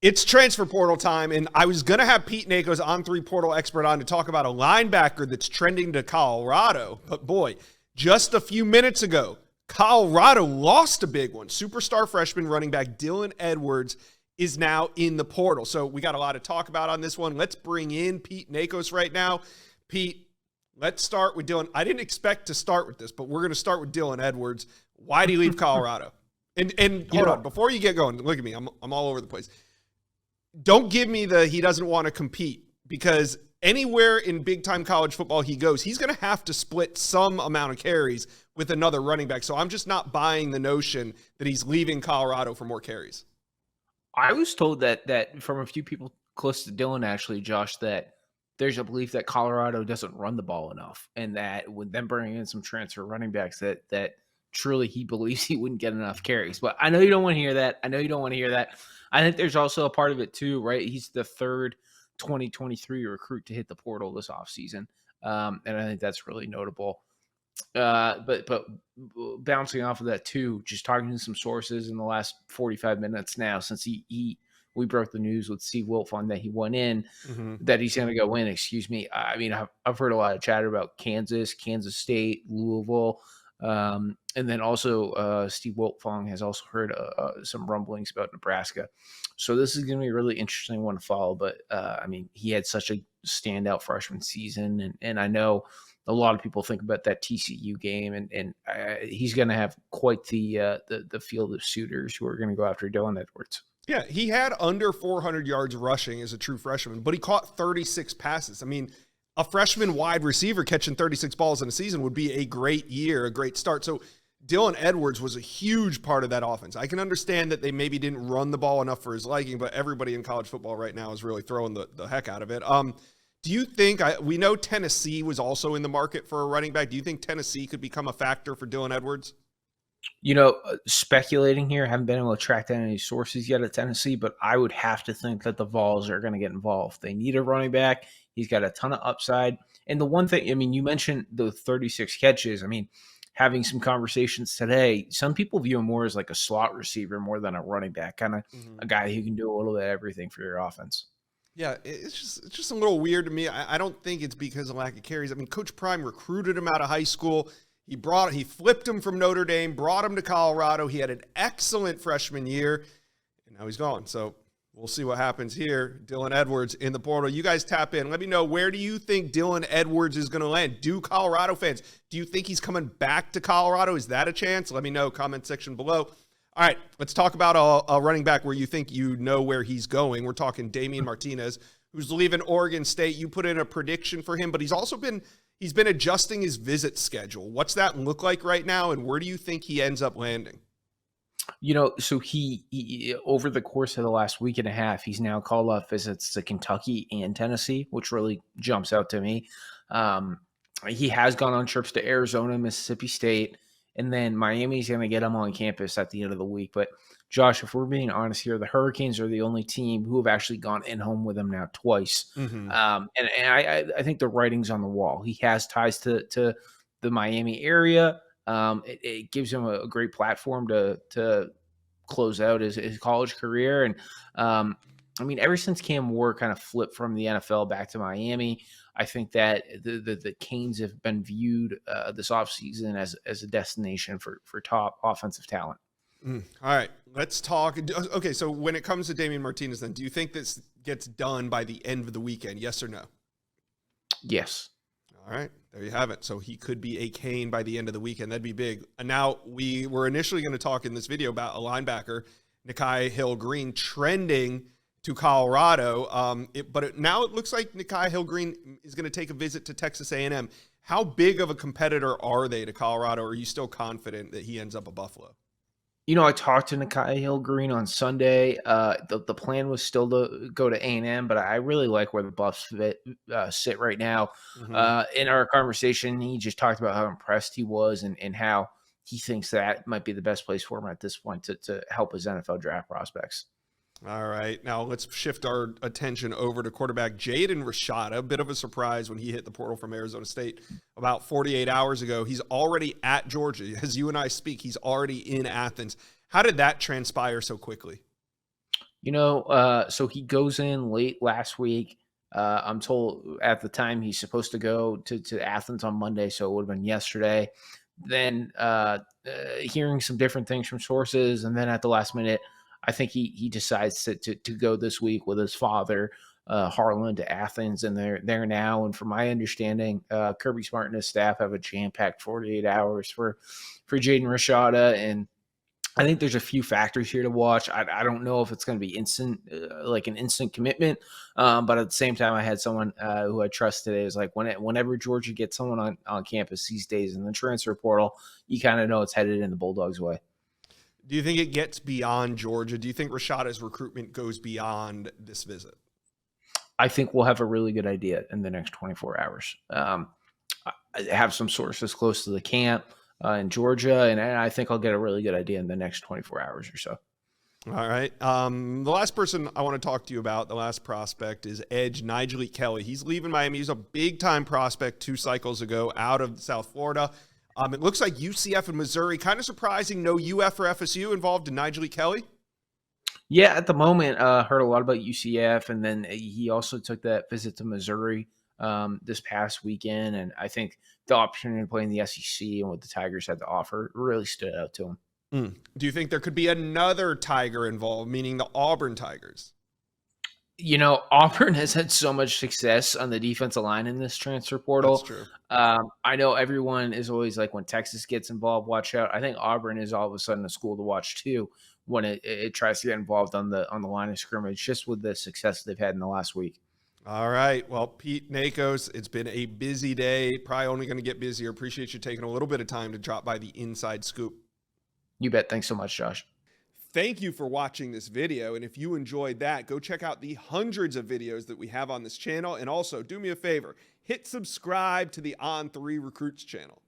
It's transfer portal time, and I was going to have Pete Nakos, On3 portal expert, on to talk about a linebacker that's trending to Colorado. But boy, just a few minutes ago, Colorado lost a big one. Superstar freshman running back Dylan Edwards is now in the portal. So we got a lot to talk about on this one. Let's bring in Pete Nakos right now. Pete, let's start with Dylan. I didn't expect to start with this, but we're going to start with Dylan Edwards. Why do you leave Colorado? And hold on, before you get going, look at me. I'm all over the place. Don't give me the he doesn't want to compete, because anywhere in big-time college football he goes, he's going to have to split some amount of carries with another running back. So I'm just not buying the notion that he's leaving Colorado for more carries. I was told that from a few people close to Dylan, actually, Josh, that there's a belief that Colorado doesn't run the ball enough, and that with them bringing in some transfer running backs, that truly he believes he wouldn't get enough carries. But I know you don't want to hear that. I think there's also a part of it too, right? He's the third 2023 recruit to hit the portal this offseason. And I think that's really notable. But bouncing off of that too, just talking to some sources in the last 45 minutes now, since we broke the news with Steve Wiltfong that he went in, that he's going to go in, excuse me. I mean, I've heard a lot of chatter about Kansas State, Louisville. And then also Steve Wiltfong has also heard some rumblings about Nebraska. So this is going to be a really interesting one to follow. But, I mean, he had such a standout freshman season. And I know a lot of people think about that TCU game. And he's going to have quite the field of suitors who are going to go after Dylan Edwards. Yeah, he had under 400 yards rushing as a true freshman, but he caught 36 passes. I mean, a freshman wide receiver catching 36 balls in a season would be a great year, a great start. So Dylan Edwards was a huge part of that offense. I can understand that they maybe didn't run the ball enough for his liking, but everybody in college football right now is really throwing the heck out of it. Do you think, we know Tennessee was also in the market for a running back. Do you think Tennessee could become a factor for Dylan Edwards? You know, speculating here, I haven't been able to track down any sources yet at Tennessee, but I would have to think that the Vols are going to get involved. They need a running back. He's got a ton of upside. And the one thing, I mean, you mentioned the 36 catches. I mean, having some conversations today, some people view him more as like a slot receiver more than a running back, kind of a guy who can do a little bit of everything for your offense. Yeah, it's just a little weird to me. I don't think it's because of lack of carries. I mean, Coach Prime recruited him out of high school. He flipped him from Notre Dame, brought him to Colorado. He had an excellent freshman year, and now he's gone. So we'll see what happens here. Dylan Edwards in the portal. You guys tap in. Let me know, where do you think Dylan Edwards is going to land? Do Colorado fans, do you think he's coming back to Colorado? Is that a chance? Let me know, comment section below. All right, let's talk about a running back where you think you know where he's going. We're talking Damen Martinez, who's leaving Oregon State. You put in a prediction for him, but he's been adjusting his visit schedule. What's that look like right now, and where do you think he ends up landing? You know, so he over the course of the last week and a half, he's now called off visits to Kentucky and Tennessee, which really jumps out to me. He has gone on trips to Arizona, Mississippi State, and then Miami's going to get him on campus at the end of the week. But Josh, if we're being honest here, the Hurricanes are the only team who have actually gone in home with him now twice. And I think the writing's on the wall. He has ties to the Miami area. It gives him a great platform to close out his college career. And I mean, ever since Cam Ward kind of flipped from the NFL back to Miami, I think that the Canes have been viewed this offseason as a destination for top offensive talent. All right, let's talk. Okay, so when it comes to Damen Martinez, then, do you think this gets done by the end of the weekend? Yes or no? Yes. All right, there you have it. So he could be a Cane by the end of the weekend. That'd be big. And now we were initially going to talk in this video about a linebacker, Nikai Hill-Green, trending to Colorado. Now it looks like Nikai Hill-Green is going to take a visit to Texas A&M. How big of a competitor are they to Colorado? Or are you still confident that he ends up at Buffalo? You know, I talked to Nikai Hill-Green on Sunday. The plan was still to go to A&M, but I really like where the Buffs sit right now. In our conversation, he just talked about how impressed he was and how he thinks that might be the best place for him at this point to help his NFL draft prospects. All right, now let's shift our attention over to quarterback Jadan Rashada. A bit of a surprise when he hit the portal from Arizona State about 48 hours ago. He's already at Georgia. As you and I speak, he's already in Athens. How did that transpire so quickly? So he goes in late last week. I'm told at the time he's supposed to go to Athens on Monday, so it would have been yesterday. Then hearing some different things from sources, and then at the last minute, I think he decides to go this week with his father, Harlan, to Athens, and they're there now. And from my understanding, Kirby Smart and his staff have a jam-packed 48 hours for Jadan Rashada, and I think there's a few factors here to watch. I don't know if it's going to be instant, like an instant commitment. But at the same time, I had someone who I trust today is like, whenever Georgia gets someone on campus these days in the transfer portal, you kind of know it's headed in the Bulldogs' way. Do you think it gets beyond Georgia? Do you think Rashada's recruitment goes beyond this visit? I think we'll have a really good idea in the next 24 hours. I have some sources close to the camp in Georgia, and I think I'll get a really good idea in the next 24 hours or so. All right. The last person I want to talk to you about, the last prospect, is edge Nigel LeKelly. He's leaving Miami. He's a big-time prospect 2 cycles ago out of South Florida. It looks like UCF and Missouri. Kind of surprising, no UF or FSU involved in Nigel LeKelly. Yeah, at the moment, heard a lot about UCF, and then he also took that visit to Missouri this past weekend, and I think the opportunity to play in the SEC and what the Tigers had to offer really stood out to him. Do you think there could be another Tiger involved, meaning the Auburn Tigers? Auburn has had so much success on the defensive line in this transfer portal. That's true. I know everyone is always like, when Texas gets involved, watch out. I think Auburn is all of a sudden a school to watch too when it tries to get involved on the line of scrimmage, just with the success they've had in the last week. All right. Well, Pete Nakos, it's been a busy day. Probably only going to get busier. Appreciate you taking a little bit of time to drop by the Inside Scoop. You bet. Thanks so much, Josh. Thank you for watching this video. And if you enjoyed that, go check out the hundreds of videos that we have on this channel. And also, do me a favor, hit subscribe to the On3 Recruits channel.